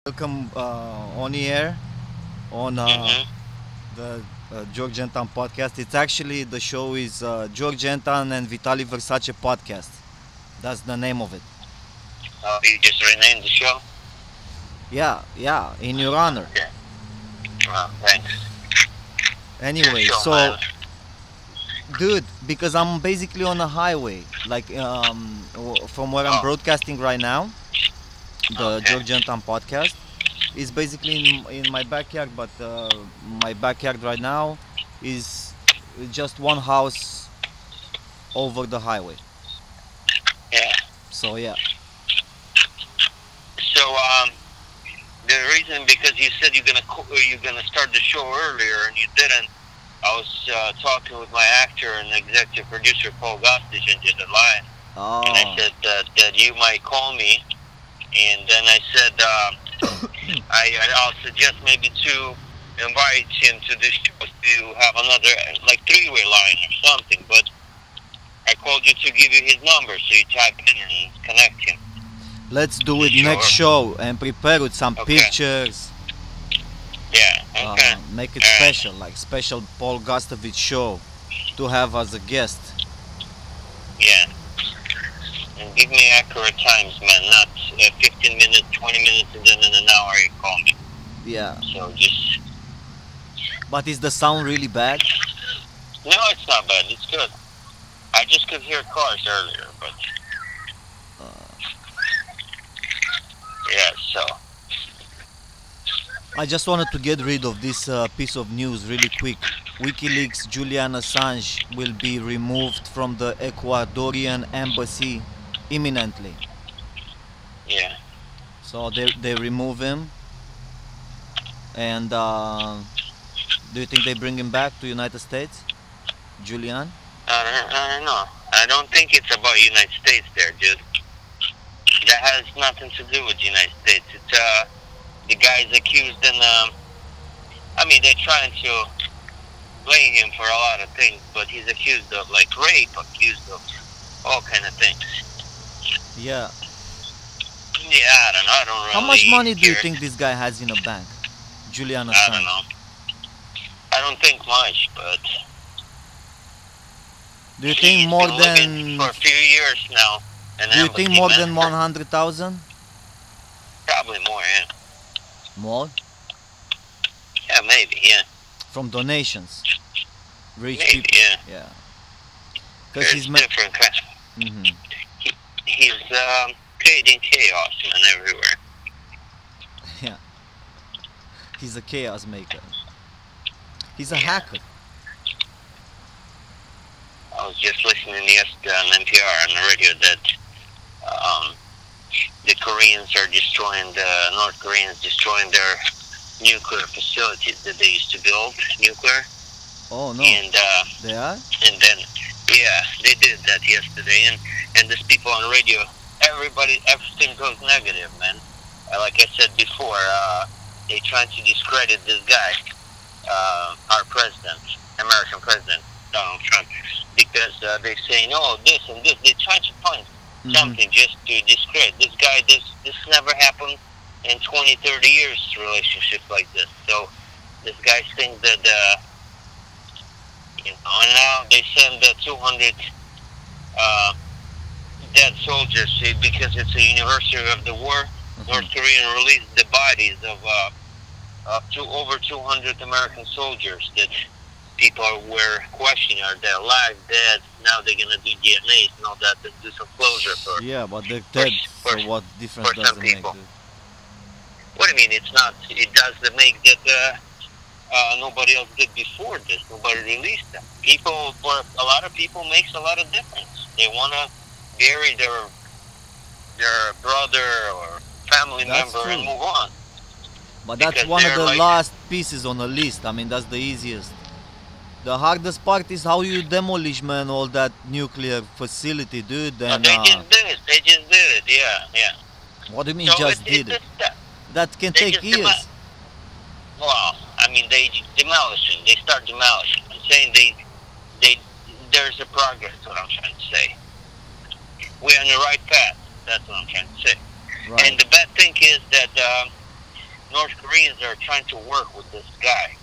Welcome on air on Mm-hmm. the George Anton Podcast. It's actually the show is George Anton and Vitaliy Versace Podcast. That's the name of it. You just renamed the show? Yeah, in your honor. Yeah. Thanks. Good Anyway, show, so man. dude, because I'm basically on a highway, like from where I'm Oh, broadcasting right now, the okay. George Anton Podcast is basically in my backyard, but my backyard right now is just one house over the highway. Yeah. So yeah, So, the reason because you said you're gonna start the show earlier and you didn't. I was talking with my actor and executive producer Paul Gostage and did a line, and I oh said that you might call me, and then I said I'll suggest maybe to invite him to this show to have another like three-way line or something, but I called you to give you his number so you type in and connect him. let's do it next Sure. show and prepare with some Okay. pictures. Yeah. Okay. Make it All right. special, like special Paul Gostovich show to have as a guest. Yeah. And give me accurate times, man. Not 15 minutes, 20 minutes, and then in an hour you call me. Yeah, So just but is the sound really bad? no, it's not bad. It's good. I just could hear cars earlier, but yeah. So I just wanted to get rid of this piece of news really quick. WikiLeaks Julian Assange will be removed from the Ecuadorian embassy imminently. yeah. So they remove him, and do you think they bring him back to United States, Julian? I don't know. I don't think it's about United States there, dude. That has nothing to do with the United States. It's the guy's accused and I mean they're trying to blame him for a lot of things, but he's accused of like rape, accused of all kind of things. Yeah. Yeah, I don't know. I don't How really much money do you care. think this guy has in a bank, Julian I don't Assange? know. I don't think much, but Do you think he's more been living than for a few years now. An Do you think embassy more man. than 100,000? Probably more, yeah. More Yeah, maybe, yeah. from donations, rich Maybe, people. yeah. Yeah, because There's he's different kinds. hmm He's creating chaos, man, everywhere. yeah, he's a chaos maker. He's a Yeah. hacker. I was just listening yesterday on NPR on the radio that um, the Koreans are destroying North Koreans destroying their nuclear facilities that they used to build nuclear, Oh no, and they are. then yeah, they did that yesterday, and these people on the radio, everything goes negative, man. Like I said before, they trying to discredit this guy, our president, American president Donald Trump, because they're saying, oh, this and this. They try to find hmm something just to discredit this guy. This never happened in 20, 30 years, relationship like this. So this guy thinks that, and now they send 200 dead soldiers because it's a anniversary of the war. North Korea released the bodies of over 200 American soldiers that people were questioning, are they alive, dead? Now they're gonna do DNAs and all that to do some closure Yeah, but they're for, dead. for, So what difference for does some it make? people. Dude? What do you mean? It's not. It does the make that nobody else did before this. Nobody released them. People, for a lot of people, makes a lot of difference. They wanna bury their brother or family That's member and true. move on. But that's Because one of they're the like, last pieces on the list. I mean, that's the easiest. The hardest part is how you demolish, man, all that nuclear facility, dude. And they just did it. They just did it. Yeah, yeah. what do you mean So just did it's it? a step. That can They take just years. Well, I mean, they demolishing. They start demolishing. I'm saying there's a progress. What I'm trying to say. We're on the right path. That's what I'm trying to say. Right. And the bad thing is that Koreans are trying to work with this guy,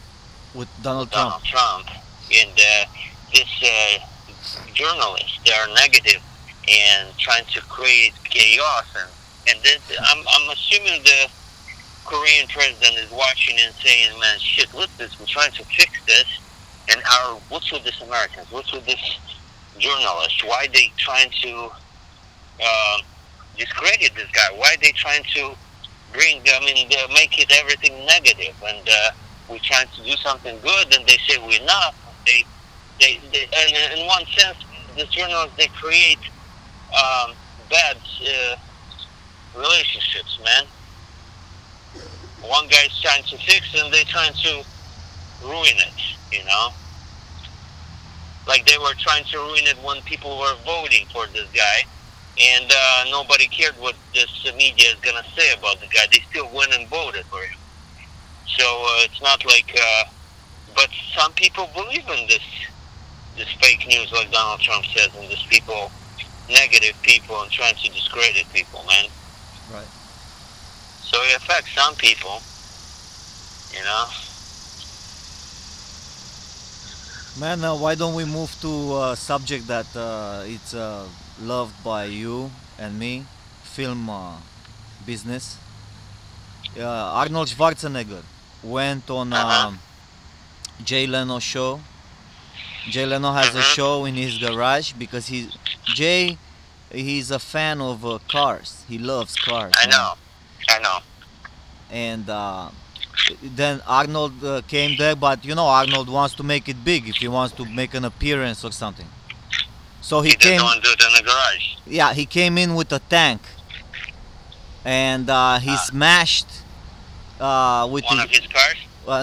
with Donald Trump. Donald Trump, and this journalists, they are negative and trying to create chaos, and then I'm assuming the Korean president is watching and saying, "Man, shit, look this, we're trying to fix this, and what's with this Americans? What's with this journalist? Why they trying to discredit this guy? Why they trying to make it everything negative? And we're trying to do something good, and they say we're not. And in one sense, the journalists, they create bad relationships, man. One guy's trying to fix, and they're trying to ruin it, Like they were trying to ruin it when people were voting for this guy, and nobody cared what this media is going to say about the guy. They still went and voted for him. So it's not like... but some people believe in this fake news, like Donald Trump says, and this people, negative people, and trying to discredit people, man. Right. So it affects some people, Man, why don't we move to a subject that it's loved by you and me, film business. Arnold Schwarzenegger went on Jay Leno show. Jay Leno has a show in his garage because he's a fan of cars. He loves cars. I know. And then Arnold came there, but Arnold wants to make it big if he wants to make an appearance or something. So he came. Don't do it in the garage. Yeah, he came in with a tank, and he smashed with one of his cars.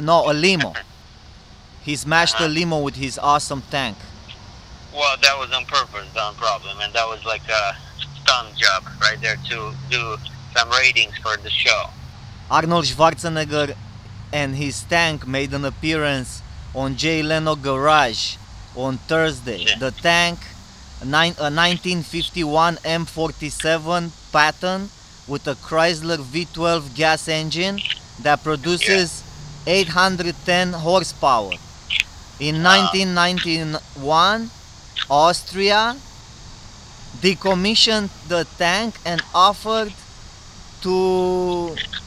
No, a limo. He smashed a limo with his awesome tank. Well, that was on purpose, no problem, and that was like a stunt job right there to do some ratings for the show. Arnold Schwarzenegger and his tank made an appearance on Jay Leno garage on Thursday. Yeah. The tank, a 1951 M47 Patton with a Chrysler V12 gas engine that produces 810 horsepower. In 1991, Austria decommissioned the tank and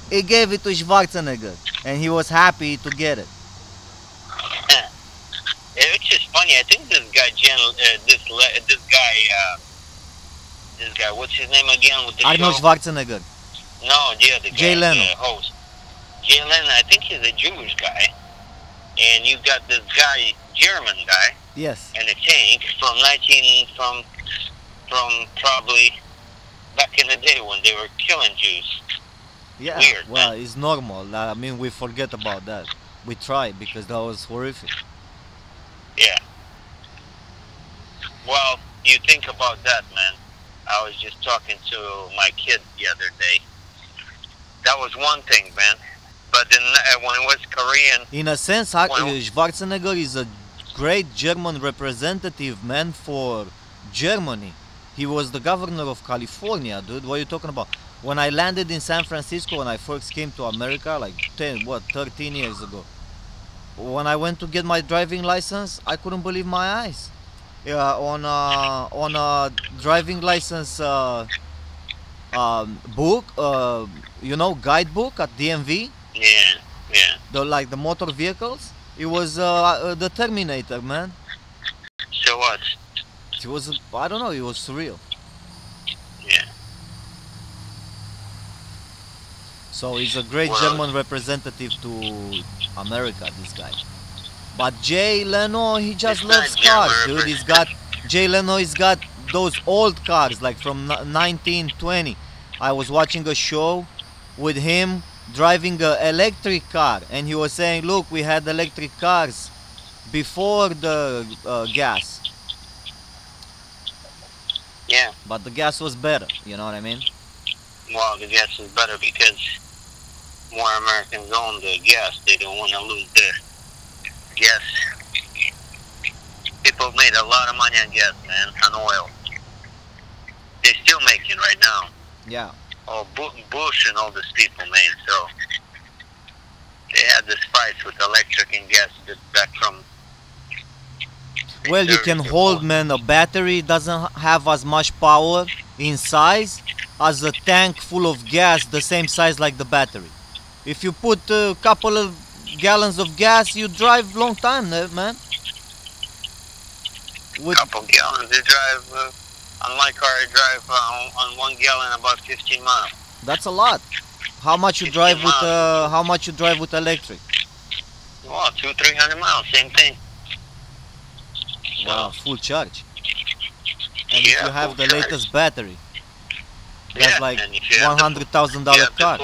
he gave it to Schwarzenegger, and he was happy to get it. It's just funny. I think this guy, this guy, what's his name again with the Arnold show? Schwarzenegger. No, the other guy, Jay Leno. the host. Jay Leno, I think he's a Jewish guy. And you got this guy, German guy, Yes. and a tank from probably back in the day when they were killing Jews. Yeah. Weird, Well, man. it's normal. I mean, we forget about that. We try because that was horrific. Yeah. Well, you think about that, man. I was just talking to my kid the other day. That was one thing, man. But then when it was Korean... In a sense, Schwarzenegger is a great German representative, man, for Germany. He was the governor of California, dude. What are you talking about? When I landed in San Francisco, when I first came to America, like 13 years ago. When I went to get my driving license, I couldn't believe my eyes. On a driving license book, guidebook at DMV. Yeah. The motor vehicles. It was the Terminator, man. So what? It was, I don't know, it was surreal. Yeah. So he's a great German representative to America, this guy. But Jay Leno, he just loves cars, dude. Jay Leno, he's got those old cars, like from 1920. I was watching a show with him driving an electric car, and he was saying, look, we had electric cars before the gas. Yeah. But the gas was better, you know what I mean? Well, the gas is better because more Americans own the gas. They don't want to lose the gas. People made a lot of money on gas, man, on oil. They're still making right now. Yeah. Oh, Bush and all these people made, so... getting gas back from Well, you can hold, man. A battery doesn't have as much power in size as a tank full of gas, the same size like the battery. If you put a couple of gallons of gas, you drive long time, man. With couple gallons. They drive, on my car, I drive on 1 gallon about 15 miles. That's a lot. How much you drive with electric? Well, 200-300 miles, same thing. Wow, full charge. And Yeah, if you have full the latest charge. battery, that's Yeah, like and if you have the $100,000 car.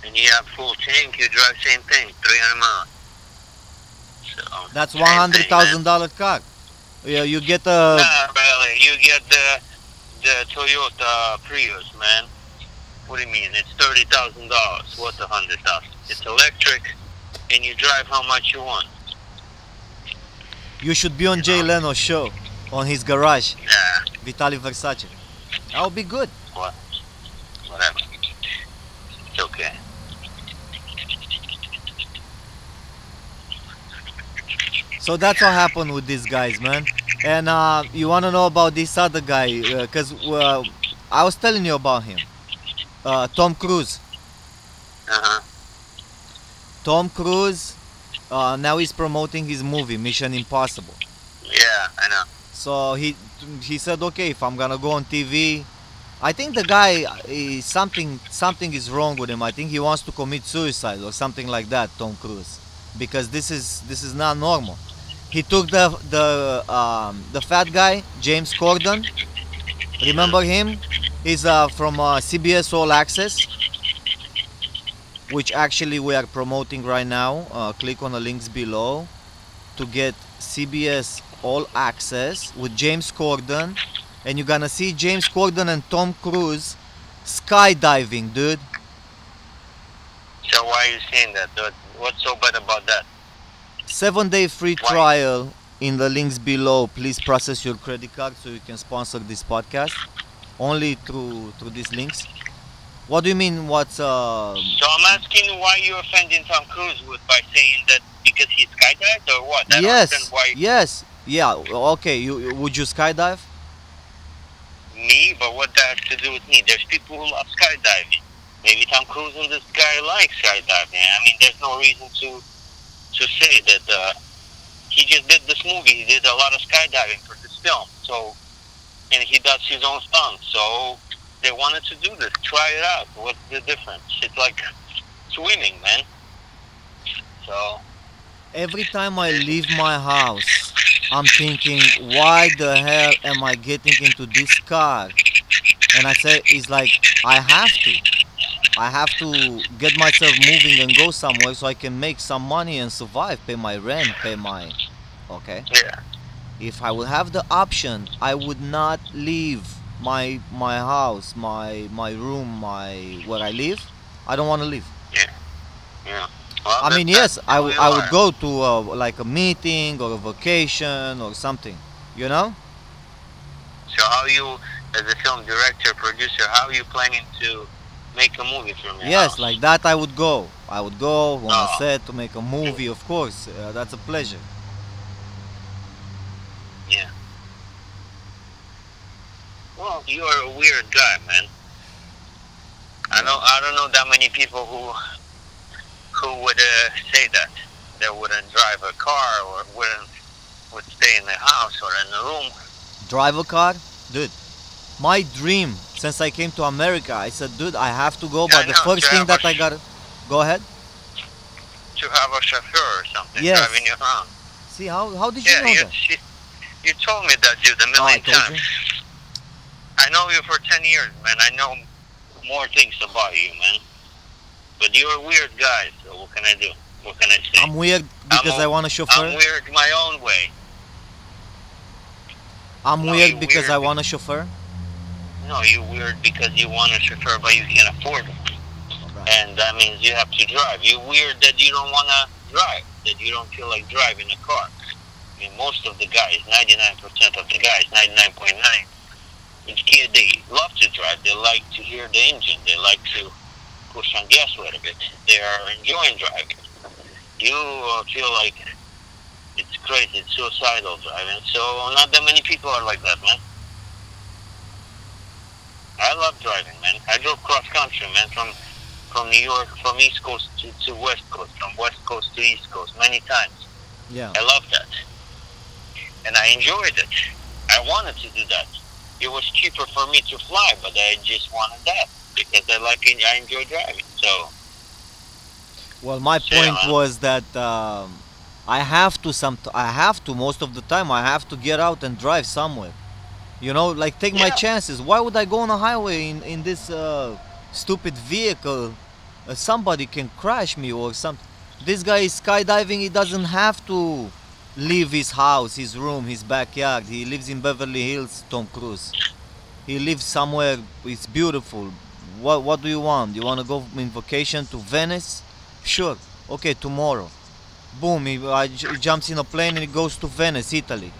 And you have full tank, you drive same thing, 300 miles. So, That's same thing, man. $100,000 car. Yeah, you get a Nah, really, you get the Toyota Prius, man. What do you mean? It's $30,000. What's $100,000? It's electric, and you drive how much you want. You should be on Jay Leno's show, on his garage, Nah, Vitaliy Versace. That would be good. what? Whatever. It's okay. So that's what happened with these guys, man. And you want to know about this other guy, because I was telling you about him. Tom Cruise. Uh-huh. Tom Cruise, now he's promoting his movie, Mission Impossible. Yeah, I know. So he said, okay, if I'm gonna go on TV, I think the guy is something is wrong with him. I think he wants to commit suicide or something like that, Tom Cruise, because this is not normal. He took the fat guy, James Corden. Remember him? He's from CBS All Access, which actually we are promoting right now. Click on the links below to get CBS All Access with James Corden, and you're gonna see James Corden and Tom Cruise skydiving, dude. So why are you saying that, dude? What's so bad about that? 7-day free Why? trial in the links below. Please process your credit card so you can sponsor this podcast only through these links. What do you mean? What's So I'm asking why you're offending Tom Cruise by saying that because he skydived or what? I don't Yes, understand why yes, yeah. Okay, would you skydive? me, but what that has to do with me? There's people who love skydiving. Maybe Tom Cruise and this guy like skydiving. I mean, there's no reason to say that he just did this movie. He did a lot of skydiving for this film. So, and he does his own stunts. So they wanted to do this. Try it out. What's the difference? It's like swimming, man. So Every time I leave my house, I'm thinking, why the hell am I getting into this car? And I say, it's like, I have to get myself moving and go somewhere so I can make some money and survive, pay my rent, okay? yeah. If I would have the option, I would not leave my house, my room, where I live. I don't want to leave. Yeah. Well, I mean, that's yes, I who you would are. go to like a meeting or a vacation or something, you know? So how you, as a film director, producer, how are you planning to make a movie from your Yes, house? like that I would go. I would go on a Oh. set to make a movie, of course. That's a pleasure. Yeah. Well, you are a weird guy, man. I don't know that many people who would say that. They wouldn't drive a car or would stay in the house or in the room. Drive a car? Dude, my dream since I came to America, I said, dude, I have to go, Yeah, but I the know, first thing drive that I got... Go ahead. To have a chauffeur or something Yes. driving you around. See, how did you Yeah, know that? you told me that, dude, a Oh, I million told times. I know you for 10 years, man. I know more things about you, man. But you're a weird guy, so what can I do? What can I say? I'm weird because I want a chauffeur. I'm weird my own way. I'm No, weird you because weird I want a chauffeur. No, you're weird because you want a chauffeur, but you can't afford it. Alright. And that means you have to drive. You're weird that you don't want to drive, that you don't feel like driving a car. I mean, most of the guys, 99% of the guys, 99.9, they love to drive. They like to hear the engine. They like to push on gas a little bit. They are enjoying driving. you feel like it's crazy, it's suicidal driving. So not that many people are like that, man. I love driving, man. I drove cross country, man, from New York, from East Coast to West Coast, from West Coast to East Coast, many times. Yeah. I love that. And I enjoyed it. I wanted to do that. It was cheaper for me to fly, but I just wanted that because I enjoy driving. So. Well, my point was that I have to most of the time I have to get out and drive somewhere. You know, like take my chances. Why would I go on a highway in this stupid vehicle? Somebody can crash me or something. This guy is skydiving. He doesn't have to leave his house, his room, his backyard. He lives in Beverly Hills, Tom Cruise. He lives somewhere. It's beautiful. What do you want? You want to go on vacation to Venice? Sure. Okay, tomorrow. Boom. He jumps in a plane and he goes to Venice, Italy.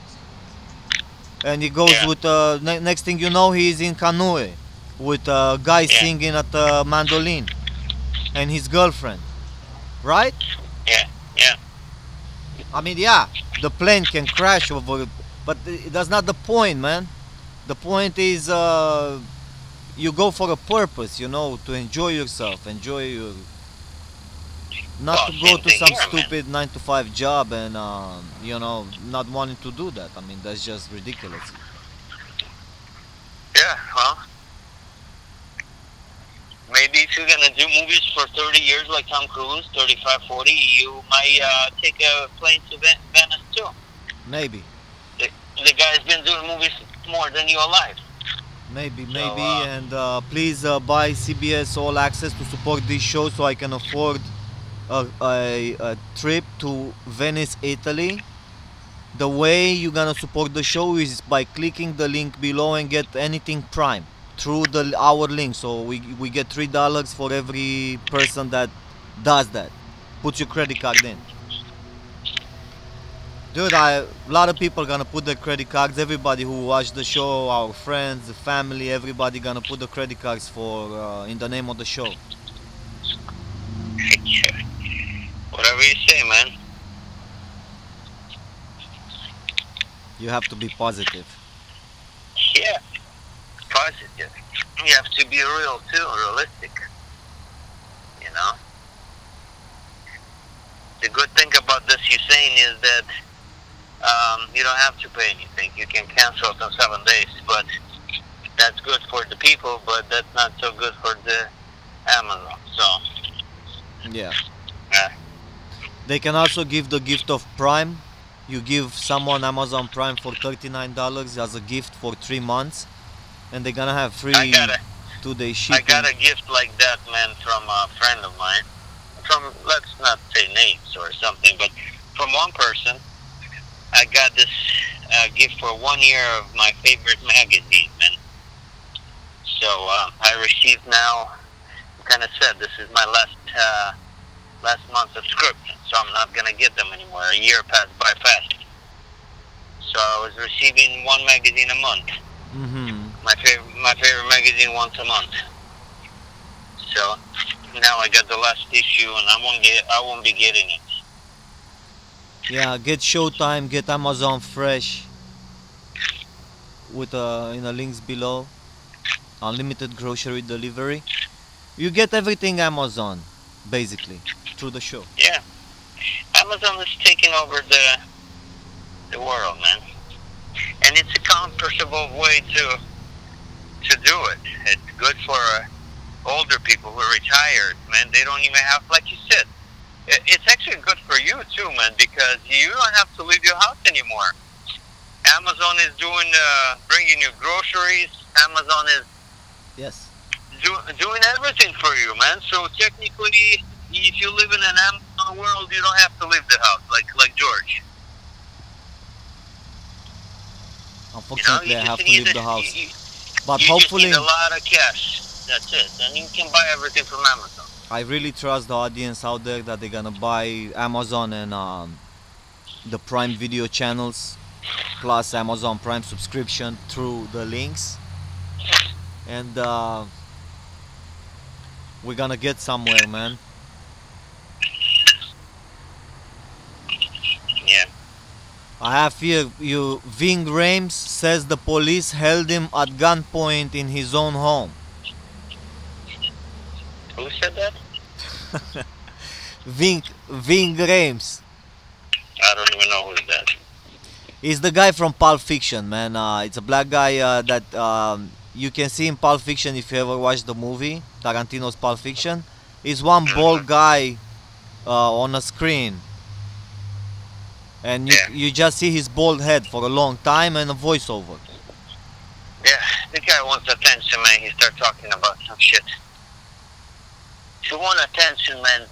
And he goes with next thing you know, he's in canoe with a guy singing at the mandolin and his girlfriend, right? Yeah. I mean, yeah, the plane can crash over, but that's not the point, man. The point is you go for a purpose, you know, to enjoy yourself, not to go to some stupid 9-to-5 job and you know, not wanting to do that. I mean, that's just ridiculous. Yeah, well, maybe if you're gonna do movies for 30 years like Tom Cruise, 35, 40, you might take a plane to Venice too. Maybe. The guy's been doing movies more than you alive. Maybe, and please buy CBS All Access to support this show so I can afford a trip to Venice, Italy. The way you're gonna support the show is by clicking the link below and get anything Prime through our link. So we get $3 for every person that does that. Put your credit card in. Dude, a lot of people gonna put their credit cards. Everybody who watched the show, our friends, the family, everybody gonna put the credit cards for in the name of the show. Whatever you say, man. You have to be positive. Yeah, positive. You have to be real too, realistic. You know? The good thing about this you're saying is that you don't have to pay anything. You can cancel it in 7 days, but that's good for the people, but that's not so good for the Amazon. So, yeah. They can also give the gift of Prime. You give someone Amazon Prime for $39 as a gift for 3 months, and they're gonna have free 2-day shipping. I got a gift like that, man, from a friend of mine. From, let's not say names or something, but from one person. I got this gift for 1 year of my favorite magazine, man. So I received now, kind of said, this is my last month subscription, so I'm not gonna get them anymore. A year passed by fast, so I was receiving one magazine a month. My favorite magazine once a month. So now I got the last issue, and I won't be getting it. Yeah, get Showtime, get Amazon Fresh with in the links below. Unlimited grocery delivery. You get everything Amazon, basically, through the show. Yeah, Amazon is taking over the world, man, and it's a comfortable way to do it. It's good for older people who are retired, man. They don't even have, like you said. It's actually good for you too, man, because you don't have to leave your house anymore. Amazon is bringing you groceries. Amazon is doing everything for you, man. So technically, if you live in an Amazon world, you don't have to leave the house, like George. Unfortunately, you know, I have to leave the house. But you hopefully, just need a lot of cash. That's it, and you can buy everything from Amazon. I really trust the audience out there that they're gonna buy Amazon and the Prime Video channels plus Amazon Prime subscription through the links, and we're gonna get somewhere, man. I have here you. Ving Rhames says the police held him at gunpoint in his own home. Who said that? Ving Rhames. I don't even know who's that. He's the guy from Pulp Fiction, man. It's a black guy that you can see in Pulp Fiction if you ever watched the movie Tarantino's Pulp Fiction. He's one bald guy on a screen, and you just see his bald head for a long time and a voiceover. Yeah, the guy wants attention, man. He start talking about some shit. If you want attention, man,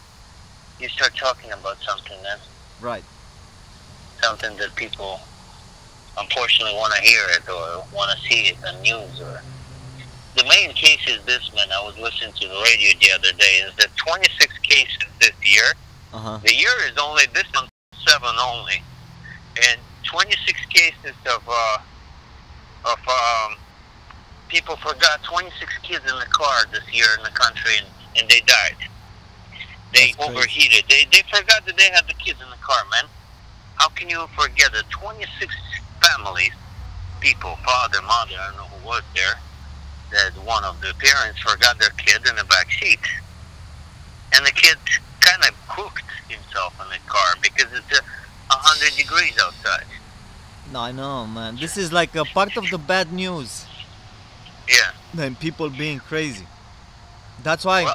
you start talking about something, man. Right. Something that people unfortunately want to hear it or want to see it on news. Or the main case is this, man. I was listening to the radio the other day. Is that 26 cases this year? The year is only this month 7 only, and 26 cases of people forgot 26 kids in the car this year in the country, and they died. They overheated. They forgot that they had the kids in the car, man. How can you forget that 26 families, people, father, mother, I don't know who was there, that one of the parents forgot their kid in the back seat. And the kid kind of cooked himself in the car because it's 100 degrees outside. No, I know, man. This is like a part of the bad news. Yeah. And people being crazy. That's why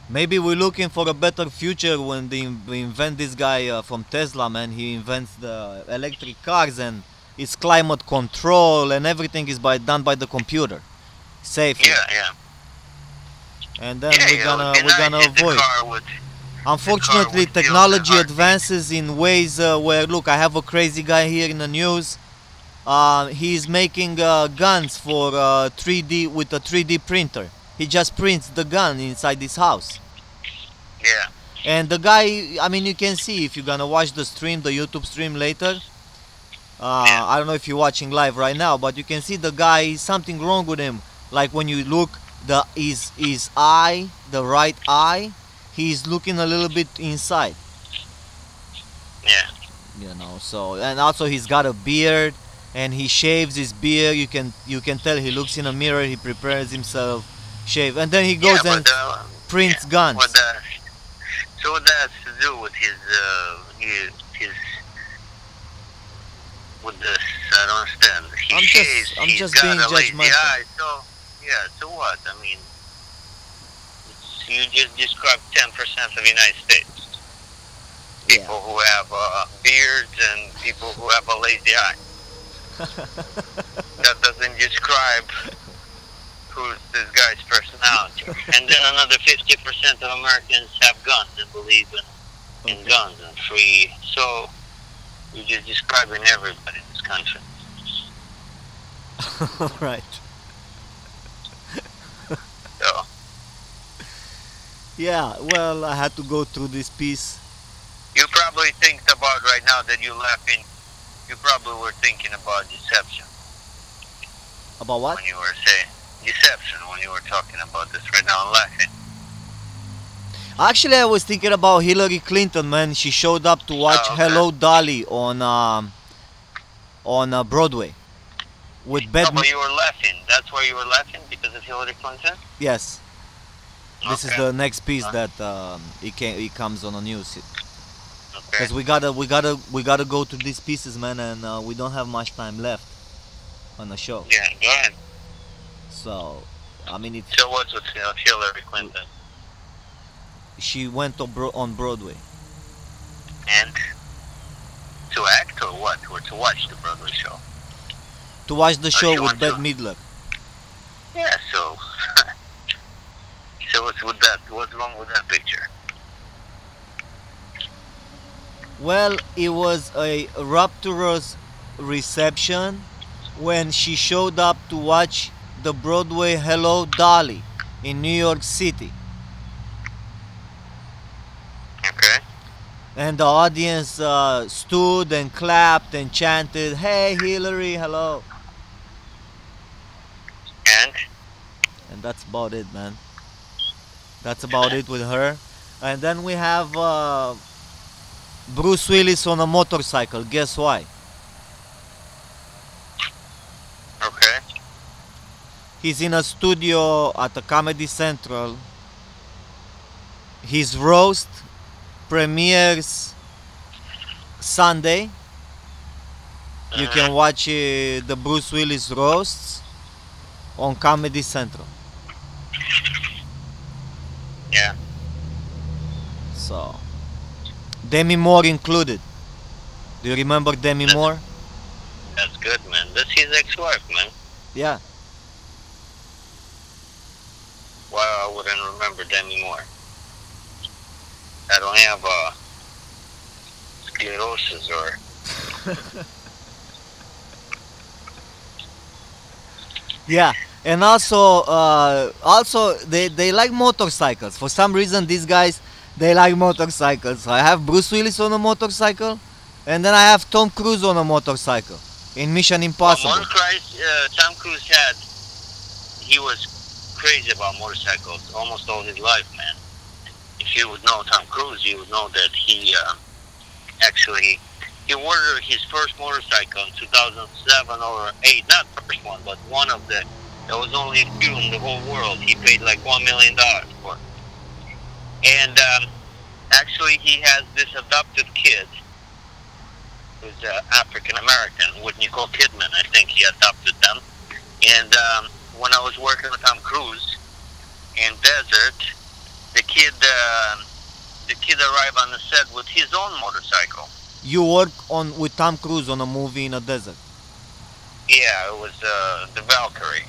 maybe we're looking for a better future when we invent this guy from Tesla, man. He invents the electric cars and it's climate control and everything is done by the computer. Safely. Yeah. And then we're gonna avoid. Unfortunately, technology advances in ways where, look, I have a crazy guy here in the news. He's making guns for 3D with a 3D printer. He just prints the gun inside his house. Yeah. And the guy, I mean, you can see if you're gonna watch the stream, the YouTube stream later. I don't know if you're watching live right now, but you can see the guy, something wrong with him. Like when you look, his eye, the right eye, he's looking a little bit inside. Yeah. You know, so, and also he's got a beard and he shaves his beard. You can tell he looks in a mirror, he prepares himself, shave, and then he goes and prints guns. So what that has to do with his with this? I don't understand. I'm just being judgmental. So what? I mean, you just described 10% of the United States. People who have beards and people who have a lazy eye. That doesn't describe who's this guy's personality. And then another 50% of Americans have guns and believe in guns and free. So you're just describing everybody in this country. Right. So. Yeah, well, I had to go through this piece. You probably think about right now that you're laughing. You probably were thinking about deception. About what? When you were saying deception, when you were talking about this right now, I'm laughing. Actually, I was thinking about Hillary Clinton, man. She showed up to watch Hello Dolly on Broadway with No, but you were laughing. That's why you were laughing, because of Hillary Clinton? Yes. This is the next piece that it comes on the news. Because we gotta go to these pieces, man, and we don't have much time left on the show. Yeah, go ahead. So, I mean, So what's with Hillary Clinton? She went on Broadway. And to act or what? Or to watch the Broadway show? To watch the show with Bette Midler. Yeah, so so what's with that? What's wrong with that picture? Well, it was a rapturous reception when she showed up to watch the Broadway Hello Dolly in New York City. Okay. And the audience stood and clapped and chanted, "Hey Hillary, hello." And that's about it, man. That's about it with her. And then we have Bruce Willis on a motorcycle. Guess why? Okay. He's in a studio at a Comedy Central. His roast premieres Sunday. You can watch the Bruce Willis roasts on Comedy Central. Yeah. So, Demi Moore included. Do you remember Demi Moore? That's good, man. That's his ex-wife, man. Yeah. Why I wouldn't remember Demi Moore? I don't have sclerosis or... Yeah, and also they like motorcycles. For some reason, these guys, they like motorcycles. I have Bruce Willis on a motorcycle, and then I have Tom Cruise on a motorcycle in Mission Impossible. Tom Cruise he was crazy about motorcycles almost all his life, man. If you would know Tom Cruise, you would know that he ordered his first motorcycle in 2007 or 8, not the first one, but one of the, there was only a few in the whole world. He paid like $1 million for. And actually he has this adopted kid who's African American with Nicole Kidman. I think he adopted them. And when I was working with Tom Cruise in Desert, the kid arrived on the set with his own motorcycle. You work with Tom Cruise on a movie in a desert. Yeah, it was the Valkyrie.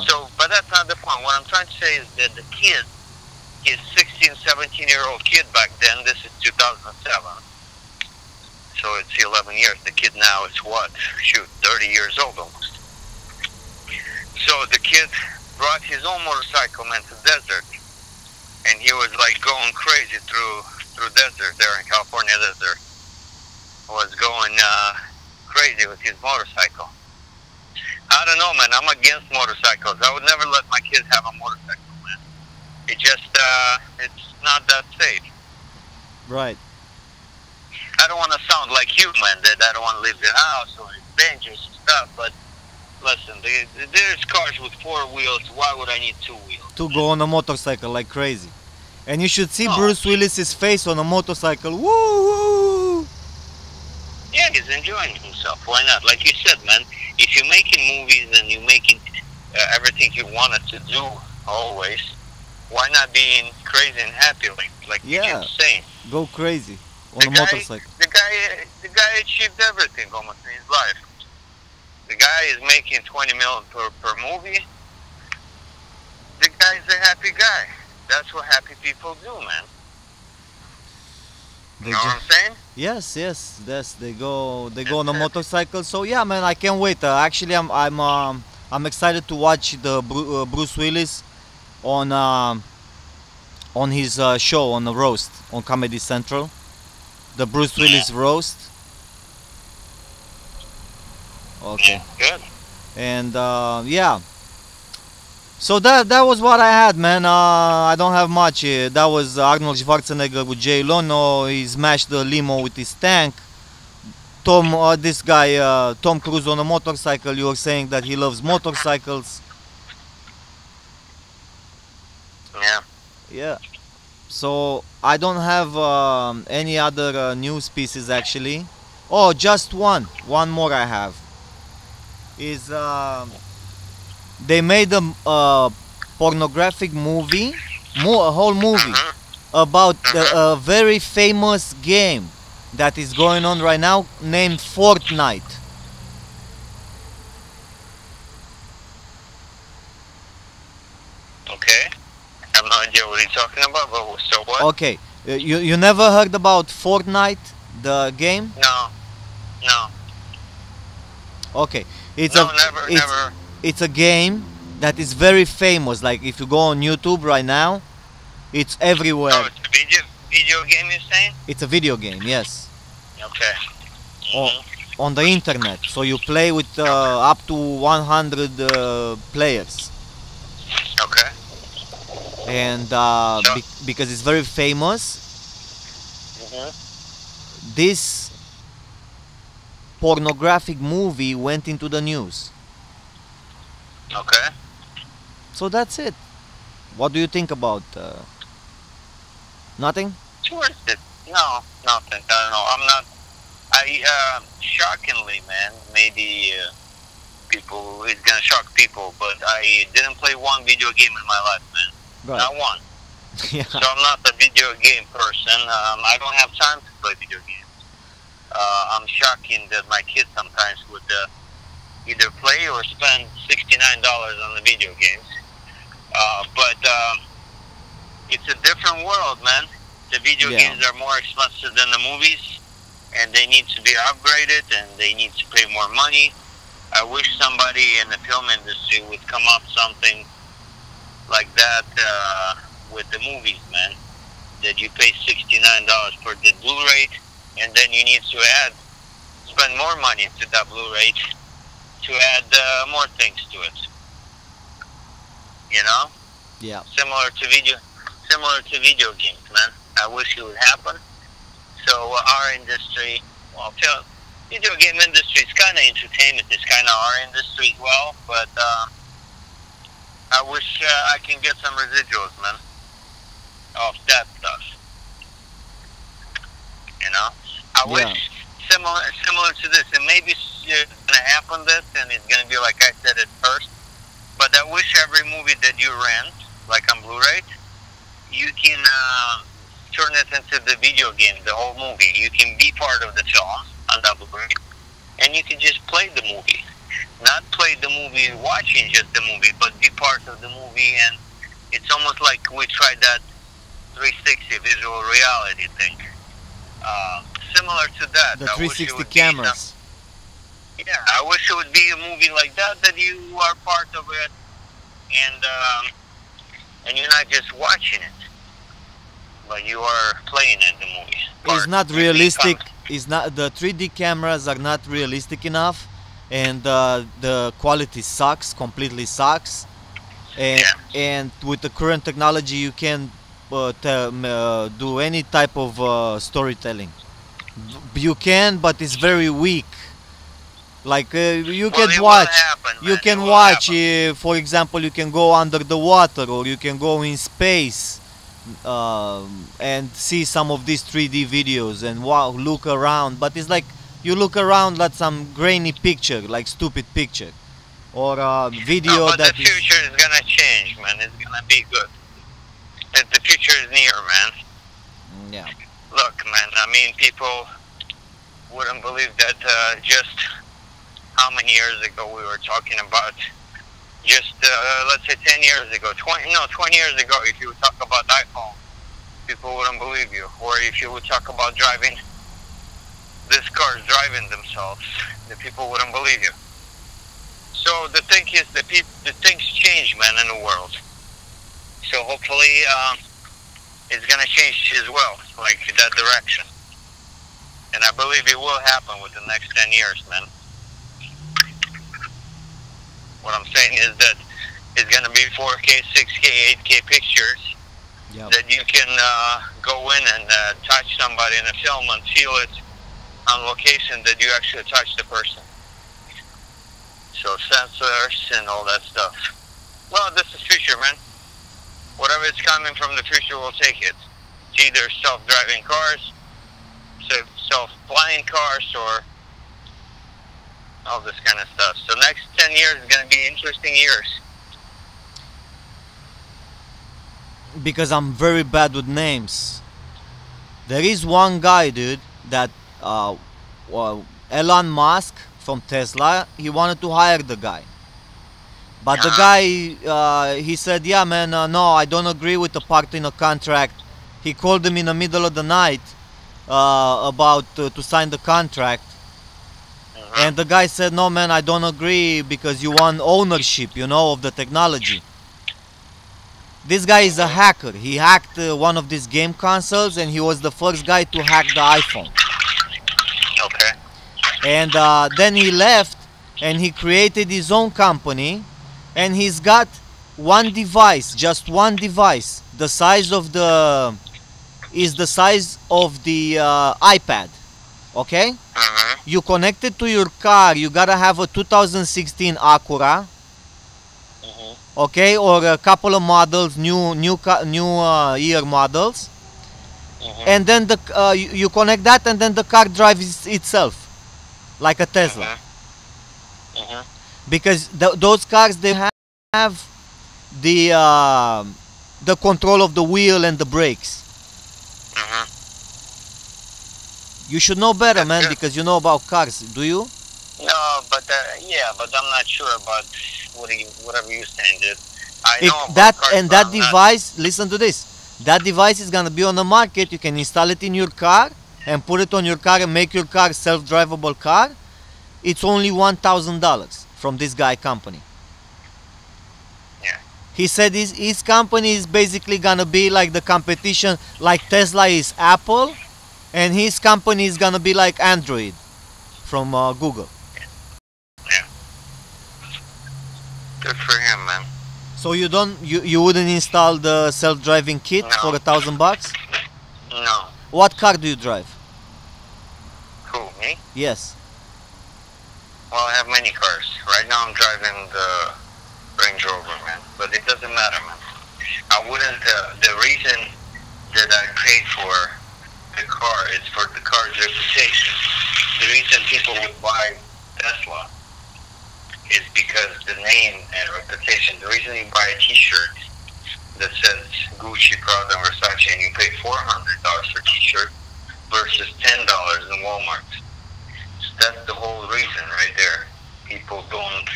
So, but that's not the point. What I'm trying to say is that the kid, his 16, 17-year-old kid back then, this is 2007, so it's 11 years. The kid now is what? Shoot, 30 years old almost. So the kid brought his own motorcycle, man, to desert, and he was like going crazy through desert there in California desert. Was going crazy with his motorcycle. I don't know, man. I'm against motorcycles. I would never let my kids have a motorcycle, man. It just, it's not that safe. Right. I don't want to sound like you, man, that I don't want to leave the house or it's dangerous and stuff, but listen, there's cars with 4 wheels. Why would I need 2 wheels? To go on a motorcycle like crazy. And you should see Bruce Willis's face on a motorcycle. Woo! Woo! Yeah, he's enjoying himself. Why not? Like you said, man, if you're making movies and you're making everything you wanted to do always, why not being crazy and happy like you keep saying? Go crazy on a motorcycle. The guy achieved everything almost in his life. The guy is making $20 million per movie. The guy's a happy guy. That's what happy people do, man. You know what I'm saying? Yes. They go on a motorcycle. So yeah, man, I can't wait. Actually, I'm excited to watch the Bruce Willis on his show on the roast on Comedy Central. The Bruce Willis roast. Okay. Good. And yeah. So that was what I had, man. I don't have much. That was Arnold Schwarzenegger with Jay Leno. He smashed the limo with his tank. Tom Cruise on a motorcycle. You were saying that he loves motorcycles. Yeah. Yeah. So I don't have any other news pieces actually. Oh, just one more I have. Is they made a pornographic movie, a whole movie about a very famous game that is going on right now named Fortnite. Okay. I have no idea what you're talking about, but so what? Okay. You never heard about Fortnite, the game? No. Okay. Never. It's a game that is very famous. Like if you go on YouTube right now, it's everywhere. Oh, it's a video game you're saying? It's a video game, yes. Okay. On the internet. So you play with up to 100 players. Okay. And because it's very famous, this pornographic movie went into the news. Okay. So that's it. What do you think about nothing? It's worth it. No, nothing. I don't know. I'm not. Shockingly, man, maybe it's gonna shock people, but I didn't play one video game in my life, man. Right. Not one. Yeah. So I'm not a video game person. I don't have time to play video games. I'm shocking that my kids sometimes would either play or spend $69 on the video games. But it's a different world, man. The video games are more expensive than the movies, and they need to be upgraded, and they need to pay more money. I wish somebody in the film industry would come up something like that with the movies, man. That you pay $69 for the Blu-ray, and then you need to spend more money to that Blu-ray to add more things to it. You know? Yeah. Similar to video games, man. I wish it would happen. So our industry, video game industry is kind of entertainment. It's kind of our industry as well. But I wish I can get some residuals, man, of that stuff. You know, I wish similar to this, and maybe it's gonna happen this, and it's gonna be like I said at first. But I wish every movie that you rent, like on Blu-ray, you can turn it into the video game, the whole movie. You can be part of the film on that Blu-ray, and you can just play the movie. Not play the movie watching just the movie, but be part of the movie. And it's almost like we tried that 360 visual reality thing. Similar to that. The 360 cameras. Yeah, I wish it would be a movie like that you are part of it, and you're not just watching it, but you are playing in the movie. It's not realistic. It's not, the 3D cameras are not realistic enough, and the quality sucks, completely sucks. And with the current technology, you can do any type of storytelling. You can, but it's very weak. Like you can watch, for example, you can go under the water, or you can go in space and see some of these 3D videos and look around. But it's like you look around at some grainy picture, like stupid picture, or a video but the future is gonna change, man. It's gonna be good. The future is near, man. Yeah. Look, man. I mean, people wouldn't believe that just how many years ago we were talking about, just let's say 10 years ago, 20 years ago, if you would talk about iPhone, people wouldn't believe you. Or if you would talk about driving, this car's driving themselves, the people wouldn't believe you. So the thing is, the things change, man, in the world. So hopefully it's going to change as well, like that direction. And I believe it will happen within the next 10 years, man. What I'm saying is that it's going to be 4K, 6K, 8K pictures that you can go in and touch somebody in a film and feel it on location that you actually touch the person. So sensors and all that stuff. Well, this is future, man. Whatever is coming from the future, we'll take it. It's either self-driving cars, self-flying cars, or all this kind of stuff. So next 10 years is going to be interesting years. Because I'm very bad with names. There is one guy, dude, that Elon Musk from Tesla, he wanted to hire the guy. But the guy, he said, yeah, man, no, I don't agree with the part in the contract. He called him in the middle of the night about to sign the contract. And the guy said, no, man, I don't agree because you want ownership, you know, of the technology. This guy is a hacker. He hacked one of these game consoles, and he was the first guy to hack the iPhone. Okay. And then he left, and he created his own company, and he's got one device, just one device, the size of the iPad. Okay? Mm-hmm. You connect it to your car. You gotta have a 2016 Acura, Mm-hmm. okay, or a couple of models, new year models, Mm-hmm. and then you connect that, and then the car drives itself, like a Tesla. Mm-hmm. Mm-hmm. Because those cars, they have the control of the wheel and the brakes. Mm-hmm. You should know better, That's man, good. because you know about cars. Do you? No, but yeah, but I'm not sure about whatever you saying, dude. I It, know about that cars, and but that I'm not. device. Listen to this. That device is gonna be on the market. You can install it in your car and put it on your car and make your car self-drivable car. It's only $1,000 from this guy company. Yeah. He said his company is basically gonna be like the competition, like Tesla is Apple, and his company is gonna be like Android from Google. Yeah. Good for him, man. So you wouldn't install the self-driving kit No. for $1,000? No. What car do you drive? Who, me? Yes. Well, I have many cars. Right now I'm driving the Range Rover, man. But it doesn't matter, man. I wouldn't, the reason that I paid for the car is for the car's reputation. The reason people would buy Tesla is because the name and reputation. The reason you buy a t-shirt that says Gucci, Prada, and Versace and you pay $400 for a t-shirt versus $10 in Walmart. That's the whole reason right there. People don't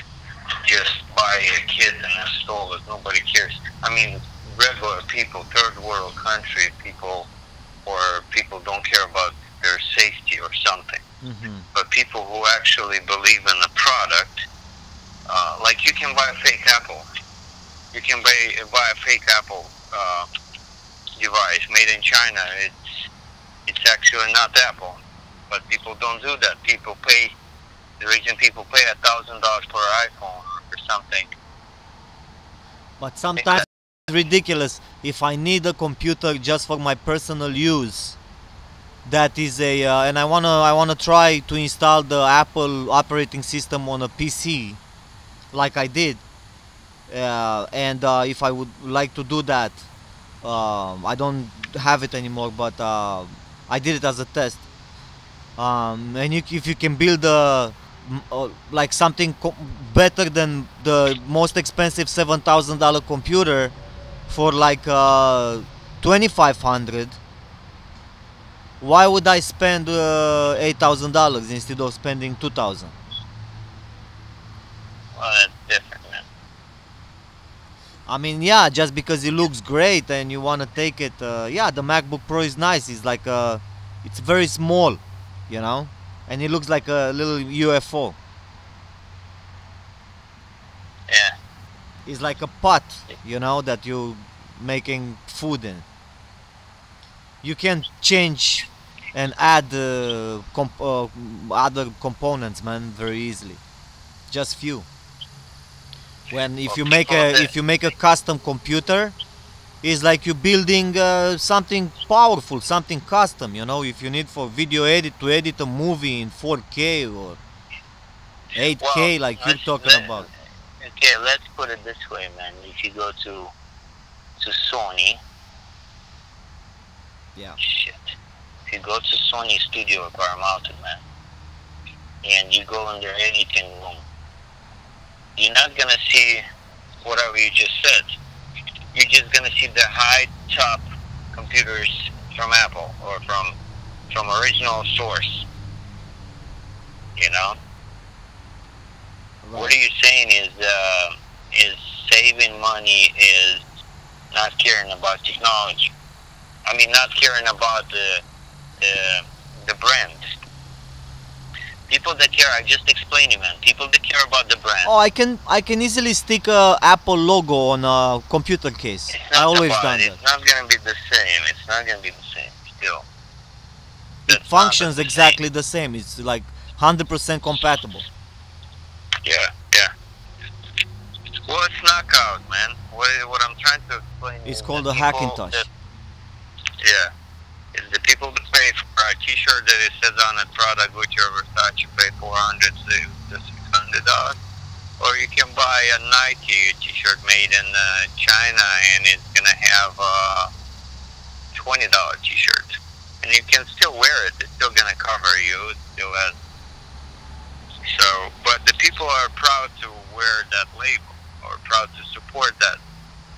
just buy a kit in a store that nobody cares. I mean, regular people, third world country people, or people don't care about their safety or something. Mm-hmm. But people who actually believe in the product, like you can buy a fake Apple. You can buy a fake Apple device made in China. It's actually not Apple. But people don't do that. The reason people pay $1,000 for an iPhone or something. But sometimes it's ridiculous. If I need a computer just for my personal use, that is and I wanna try to install the Apple operating system on a PC, like I did. And if I would like to do that, I don't have it anymore, but I did it as a test. And if you can build like something better than the most expensive $7,000 computer for like $2,500, why would I spend $8,000 instead of spending $2,000? Well, that's different, man. I mean, yeah, just because it looks great and you want to take it, yeah, the MacBook Pro is nice. It's like it's very small, you know, and it looks like a little UFO. Yeah. It's like a pot, you know, that you making food in. You can change and add other components, man, very easily. Just few. When if you make a custom computer, it's like you building something powerful, something custom, you know. If you need for video to edit a movie in 4K or 8K, Well, like you're talking about. Okay, let's put it this way, man. If you go to Sony, Yeah. shit. If you go to Sony Studio or Bar Mountain, man, and you go in their editing room, you're not gonna see whatever you just said. You're just gonna see the high top computers from Apple or from original source. You know. Right. What are you saying is saving money is not caring about technology. I mean, not caring about the brand. People that care, I just explained it, man. People that care about the brand. Oh, I can easily stick a Apple logo on a computer case. It's I not always about done it. that. It's not gonna be the same. It's not gonna be the same still. It That's functions not the exactly the same. It's like 100% compatible. Yeah, yeah. Well, it's knockout, man. What I'm trying to explain It's is called the a people Hackintosh. that- yeah. It's the people that pay for a t-shirt shirt that it says on it, product which are Versace, pay $400 to $600. Or you can buy a Nike t-shirt made in China, and it's gonna have a $20 t-shirt, and you can still wear it. It's still gonna cover you. It still has. So, but the people are proud to wear that label, or proud to support that.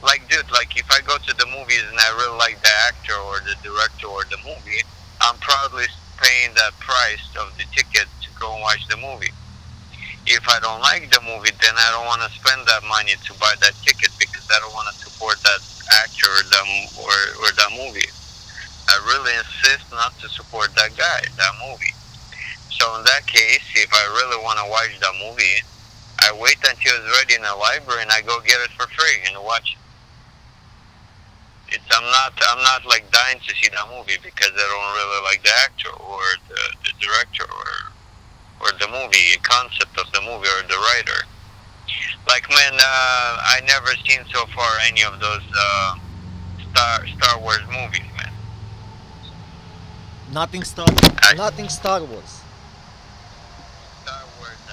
Like, dude, like if I go to the movies and I really like the actor or the director or the movie, I'm proudly paying that price of the ticket to go and watch the movie. If I don't like the movie, then I don't want to spend that money to buy that ticket, because I don't want to support that actor or that movie. I really insist not to support that guy, that movie. So in that case, if I really want to watch that movie, I wait until it's ready in the library and I go get it for free and watch it. I'm not like dying to see that movie because I don't really like the actor or the director or the movie concept of the movie or the writer. Like, man, I never seen so far any of those Star Wars movies, man. Nothing Star Wars. Star Wars, I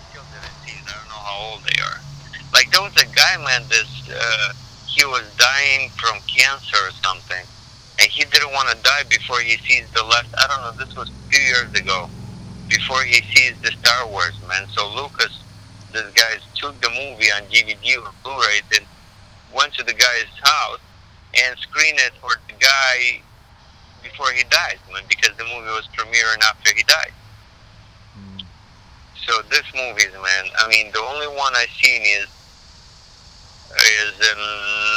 still didn't see it. I don't know how old they are. Like, there was a guy, man, he was dying from cancer or something, and he didn't want to die before he sees the last, I don't know, this was a few years ago, before he sees the Star Wars, man. So Lucas, this guy, took the movie on DVD or Blu-ray and went to the guy's house and screened it for the guy before he died, man, because the movie was premiering after he died. So this movies, man, I mean, the only one I seen is in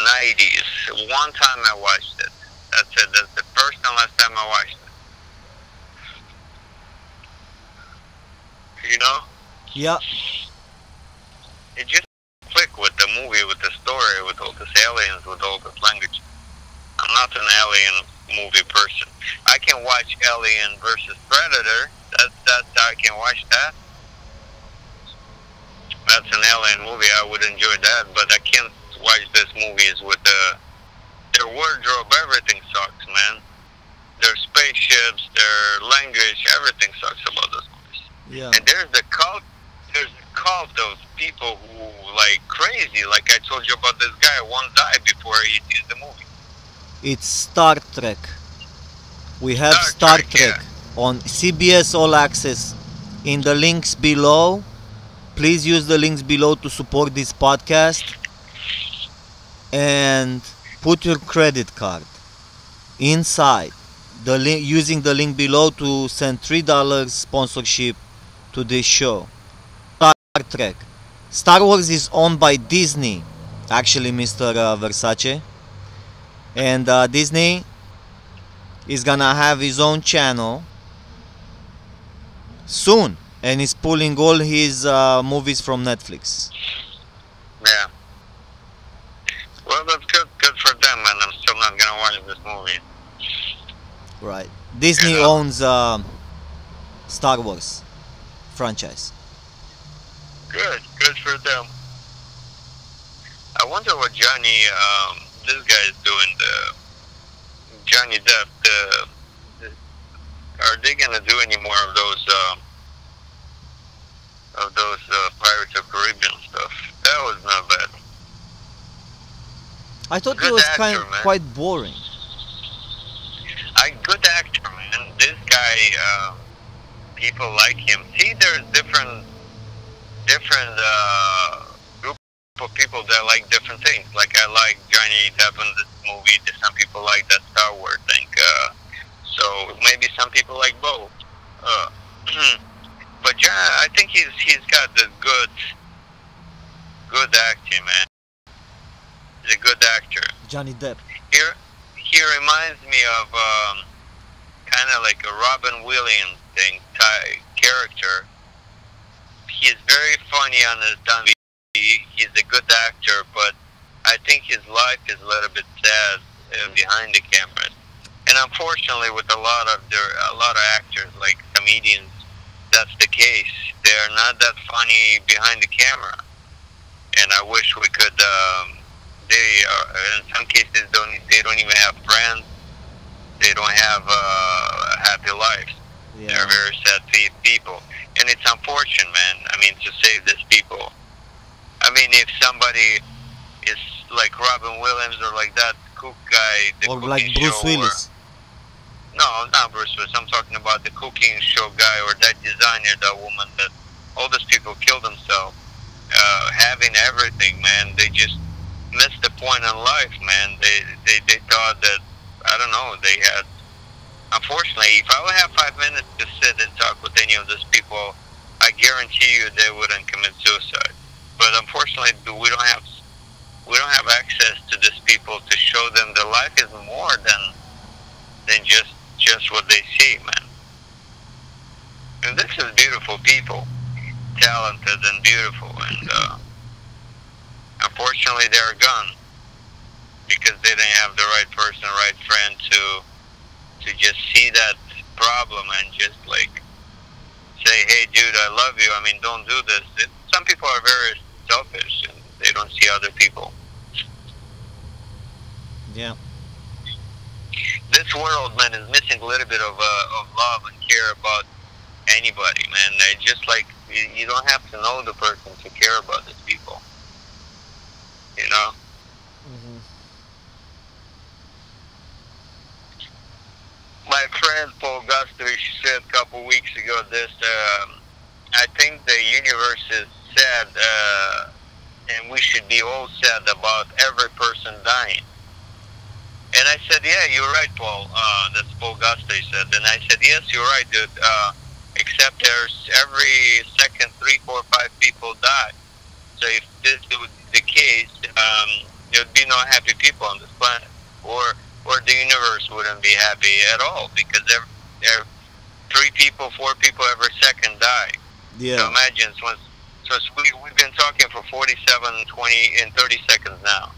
90s. One time I watched it. That's it. That's the first and last time I watched it. You know? Yeah. It just clicked with the movie, with the story, with all these aliens, with all this language. I'm not an alien movie person. I can watch Alien versus Predator. That's I can watch that. That's an alien movie. I would enjoy that, but I can't watch these movies with their wardrobe. Everything sucks, man. Their spaceships, their language, everything sucks about those movies. Yeah. And there's a cult of people who like crazy. Like I told you about this guy, won't die before he sees the movie. It's Star Trek. We have Star Trek on CBS All Access. In the links below, please use the links below to support this podcast, and put your credit card inside the link, using the link below to send $3 sponsorship to this show. Star Trek. Star Wars is owned by Disney, actually, Mr. Versace, and Disney is gonna have his own channel soon, and he's pulling all his movies from Netflix. Yeah. Well, that's good for them, and I'm still not gonna watch this movie. Right. Disney owns Star Wars franchise. Good for them. I wonder what this guy is doing. Johnny Depp. Are they gonna do any more of those Pirates of Caribbean stuff? That was not bad. I thought Good it was actor, quite boring. Good actor, man. This guy, people like him. See, there's different group of people that like different things. Like I like Johnny Depp in this movie. Some people like that Star Wars thing. So maybe some people like both. But I think he's got the good acting, man. He's a good actor. Johnny Depp. He reminds me of kind of like a Robin Williams thing type character. He's very funny on his TV. He's a good actor, but I think his life is a little bit sad behind the camera. And unfortunately, with a lot of actors, like comedians, that's the case. They're not that funny behind the camera. And I wish we could. In some cases, they don't even have friends. They don't have happy lives. They're very sad people, and it's unfortunate, man. I mean, to save these people. I mean, if somebody is like Robin Williams or like that cook guy, the Or cooking like Bruce show, Willis. no, not Bruce Willis. I'm talking about the cooking show guy or that designer, that woman that all these people killed themselves, having everything, man. They just missed the point in life, man. They thought that, I don't know, they had. Unfortunately, if I would have 5 minutes to sit and talk with any of these people, I guarantee you they wouldn't commit suicide. But unfortunately, we don't have access to these people to show them that life is more than just what they see, man. And this is beautiful people, talented and beautiful, and unfortunately they're gone because they didn't have the right person, right friend to just see that problem and just like say, hey dude, I love you, I mean, don't do this. Some people are very selfish and they don't see other people. Yeah. This world, man, is missing a little bit of love and care about anybody, man. They just like, you don't have to know the person to care about these people, you know? Mm-hmm. My friend Paul Guthrie said a couple weeks ago this, I think the universe is sad, and we should be all sad about every person dying. And I said, yeah, you're right, Paul. That's Paul Guthrie said. And I said, yes, you're right, dude. Except there's every second 3, 4, 5 people die. So if this would be the case, there would be no happy people on this planet. Or the universe wouldn't be happy at all, because there 3 people, 4 people every second die. Yeah. So imagine, we've been talking for 47, 20, and 30 seconds now.